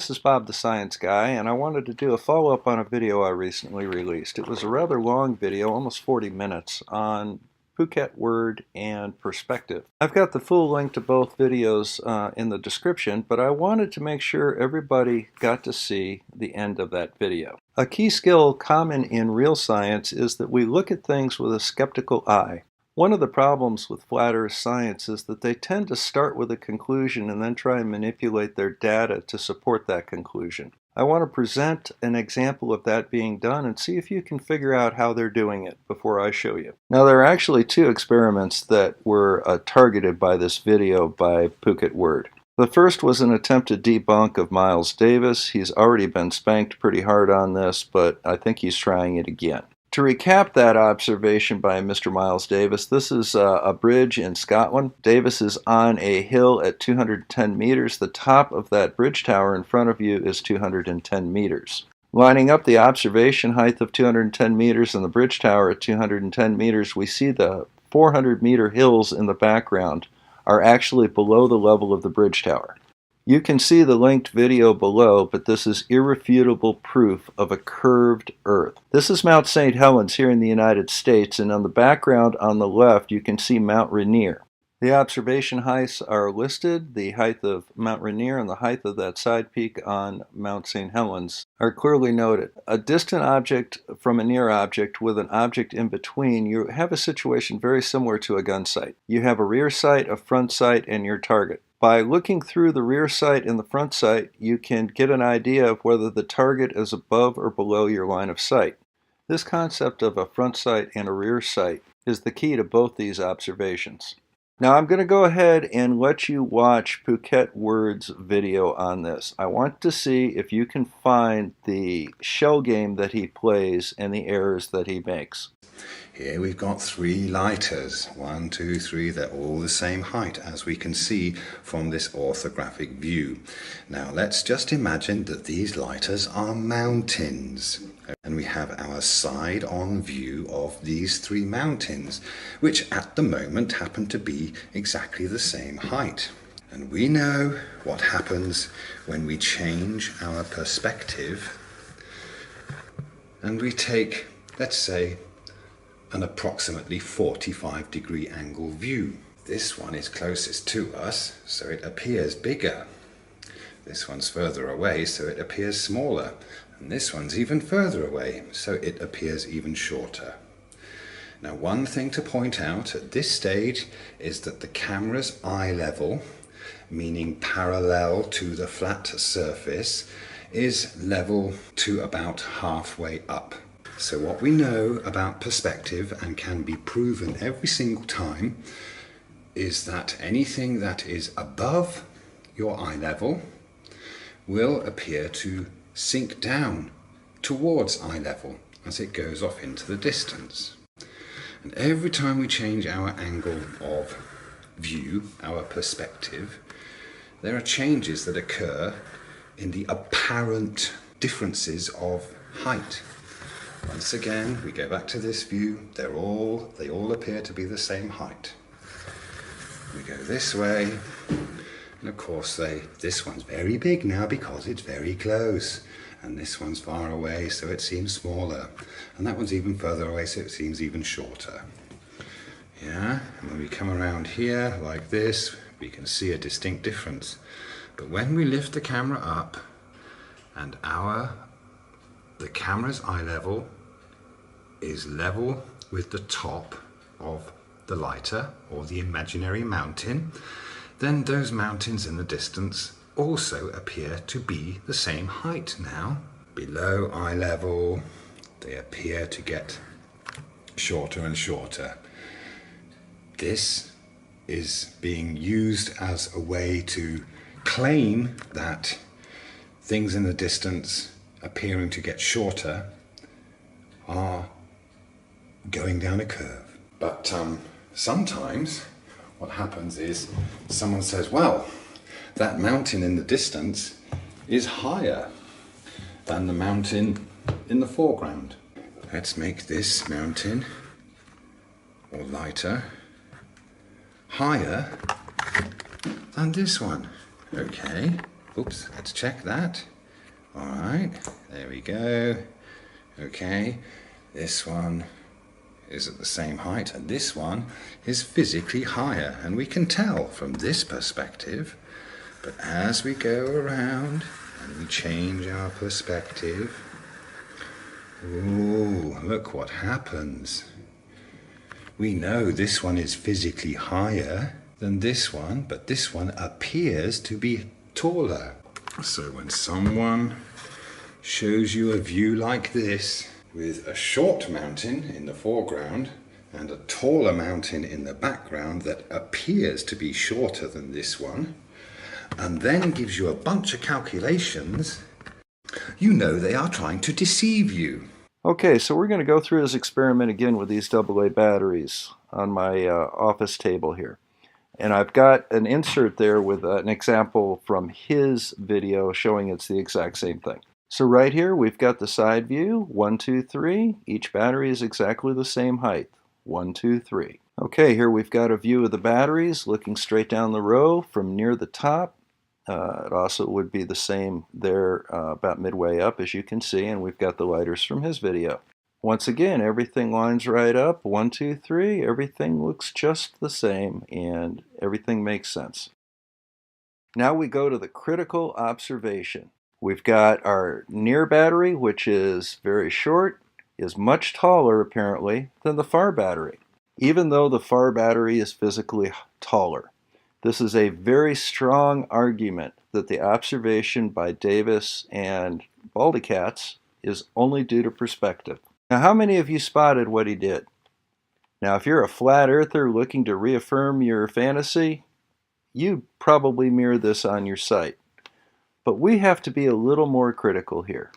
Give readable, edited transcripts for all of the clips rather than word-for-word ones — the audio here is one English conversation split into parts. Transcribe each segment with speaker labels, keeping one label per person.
Speaker 1: this is Bob the Science Guy, and I wanted to do a follow-up on a video I recently released. It was a rather long video, almost 40 minutes, on Phuket word and perspective. I've got the full link to both videos in the description, but I wanted to make sure everybody got to see the end of that video. A key skill common in real science is that we look at things with a skeptical eye. One of the problems with flat earth science is that they tend to start with a conclusion and then try and manipulate their data to support that conclusion. I want to present an example of that being done and see if you can figure out how they're doing it before I show you. Now, there are actually two experiments that were targeted by this video by Phuket Word. The first was an attempted debunk of Miles Davis. He's already been spanked pretty hard on this, but I think he's trying it again. To recap that observation by Mr. Miles Davis, this is a bridge in Scotland. Davis is on a hill at 210 meters. The top of that bridge tower in front of you is 210 meters. Lining up the observation height of 210 meters and the bridge tower at 210 meters, we see the 400-meter hills in the background are actually below the level of the bridge tower. You can see the linked video below, but this is irrefutable proof of a curved Earth. This is Mount St. Helens here in the United States, and on the background on the left you can see Mount Rainier. The observation heights are listed. The height of Mount Rainier and the height of that side peak on Mount St. Helens are clearly noted. A distant object from a near object with an object in between, you have a situation very similar to a gun sight. You have a rear sight, a front sight, and your target. By looking through the rear sight and the front sight, you can get an idea of whether the target is above or below your line of sight. This concept of a front sight and a rear sight is the key to both these observations. Now I'm going to go ahead and let you watch Phuket Word's video on this. I want to see if you can find the shell game that he plays and the errors that he makes.
Speaker 2: Here we've got three lighters. 1, 2, 3, they're all the same height, as we can see from this orthographic view. Now let's just imagine that these lighters are mountains. And we have our side-on view of these three mountains, which at the moment happen to be exactly the same height. And we know what happens when we change our perspective and we take, let's say, an approximately 45-degree angle view. This one is closest to us, so it appears bigger. This one's further away, so it appears smaller. And this one's even further away, so it appears even shorter. Now, one thing to point out at this stage is that the camera's eye level, meaning parallel to the flat surface, is level to about halfway up. So what we know about perspective, and can be proven every single time, is that anything that is above your eye level will appear to sink down towards eye level as it goes off into the distance. And every time we change our angle of view, our perspective, there are changes that occur in the apparent differences of height. Once again, we go back to this view, they all appear to be the same height. We go this way, and of course this one's very big now because it's very close, and this one's far away, so it seems smaller, and that one's even further away, so it seems even shorter. Yeah, and when we come around here like this, we can see a distinct difference. But when we lift the camera up and the camera's eye level is level with the top of the lighter or the imaginary mountain, then those mountains in the distance also appear to be the same height now. Below eye level, they appear to get shorter and shorter. This is being used as a way to claim that things in the distance appearing to get shorter are going down a curve. But sometimes what happens is someone says, well, that mountain in the distance is higher than the mountain in the foreground. Let's make this mountain, or lighter, higher than this one. Okay, oops, let's check that. All right, there we go. Okay, this one is at the same height, and this one is physically higher, and we can tell from this perspective. But as we go around and we change our perspective, ooh, look what happens. We know this one is physically higher than this one, but this one appears to be taller. So when someone shows you a view like this, with a short mountain in the foreground and a taller mountain in the background that appears to be shorter than this one, and then gives you a bunch of calculations, you know they are trying to deceive you.
Speaker 1: Okay, so we're going to go through this experiment again with these AA batteries on my office table here. And I've got an insert there with an example from his video showing it's the exact same thing. So right here we've got the side view, 1, 2, 3. Each battery is exactly the same height, 1, 2, 3. Okay, here we've got a view of the batteries looking straight down the row from near the top. It also would be the same there about midway up, as you can see, and we've got the lighters from his video. Once again, everything lines right up, 1, 2, 3, everything looks just the same, and everything makes sense. Now we go to the critical observation. We've got our near battery, which is very short, is much taller apparently than the far battery, even though the far battery is physically taller. This is a very strong argument that the observation by Davis and Baldicats is only due to perspective. Now, how many of you spotted what he did? Now, if you're a flat earther looking to reaffirm your fantasy, you probably mirror this on your site. But we have to be a little more critical here.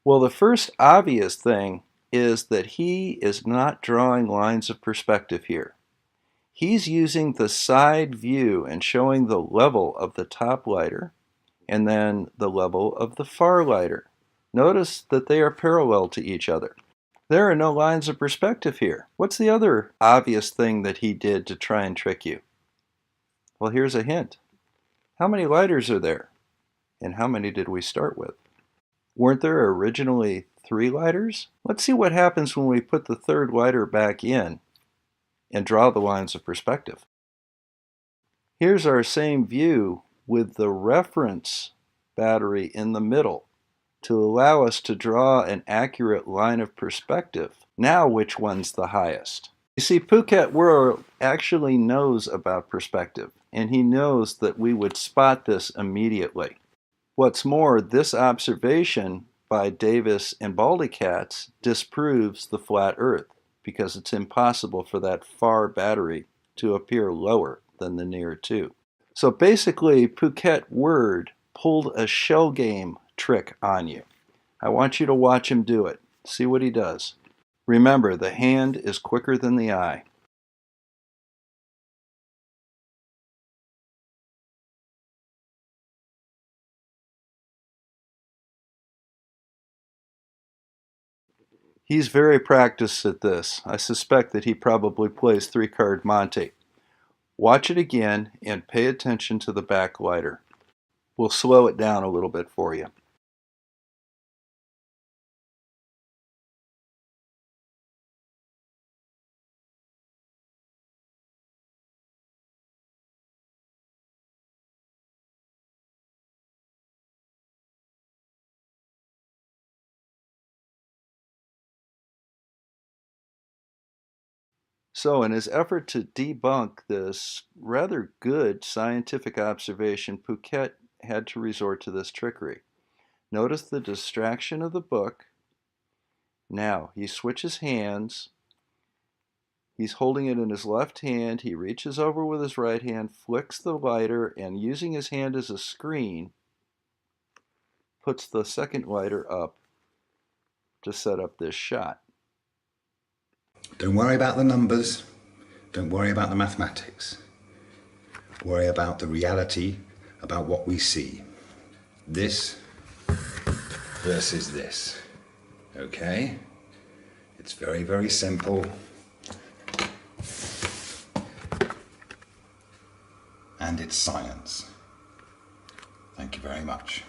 Speaker 1: Well, the first obvious thing is that he is not drawing lines of perspective here. He's using the side view and showing the level of the top lighter and then the level of the far lighter. Notice that they are parallel to each other. There are no lines of perspective here. What's the other obvious thing that he did to try and trick you? Well, here's a hint. How many lighters are there? And how many did we start with? Weren't there originally 3 lighters? Let's see what happens when we put the third lighter back in and draw the lines of perspective. Here's our same view with the reference battery in the middle to allow us to draw an accurate line of perspective. Now, which one's the highest? You see, Phuket World actually knows about perspective, and he knows that we would spot this immediately. What's more, this observation by Davis and Baldicats disproves the flat Earth, because it's impossible for that far battery to appear lower than the near two. So basically, Phuket Word pulled a shell game trick on you. I want you to watch him do it. See what he does. Remember, the hand is quicker than the eye. He's very practiced at this. I suspect that he probably plays 3-card Monte. Watch it again and pay attention to the back lighter. We'll slow it down a little bit for you. So in his effort to debunk this rather good scientific observation, Phuket had to resort to this trickery. Notice the distraction of the book. Now, he switches hands. He's holding it in his left hand. He reaches over with his right hand, flicks the lighter, and using his hand as a screen, puts the second lighter up to set up this shot.
Speaker 2: Don't worry about the numbers. Don't worry about the mathematics. Worry about the reality, about what we see. This versus this. Okay? It's very, very simple. And it's science. Thank you very much.